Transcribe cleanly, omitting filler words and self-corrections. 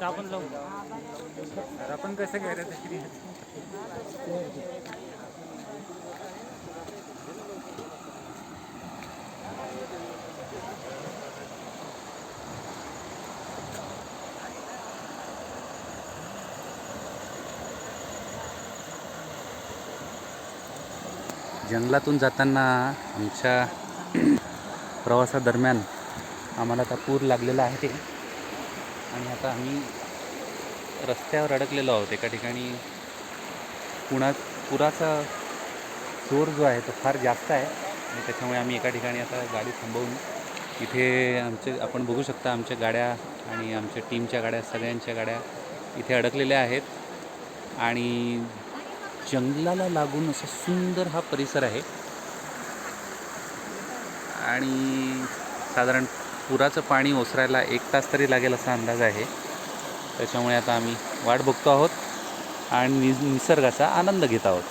आपण लावू. तर आपण कसं घ्यायला तरी जंगलातून जाताना आमच्या प्रवासादरम्यान आम्हाला आता पूर लागलेला आहे आणि आता आम्ही रस्त्यावर अडकलेलो आहोत. एका ठिकाणी पुराचा जोर जो आहे तो फार जास्त आहे आणि त्याच्यामुळे आम्ही एका ठिकाणी आता गाडी थांबवून इथे आपण बघू शकता आमच्या गाड्या आणि आमच्या टीमच्या गाड्या, सगळ्यांच्या गाड्या इथे अडकलेल्या आहेत. आणि जंगलाला लागून असा सुंदर हा परिसर आहे आणि साधारण पुराचं पाणी ओसरायला 1 तास तरी लागेल असा अंदाज आहे. त्याच्यामुळे आता आम्ही वाट बघतो आहोत आणि निसर्गाचा आनंद घेत आहोत.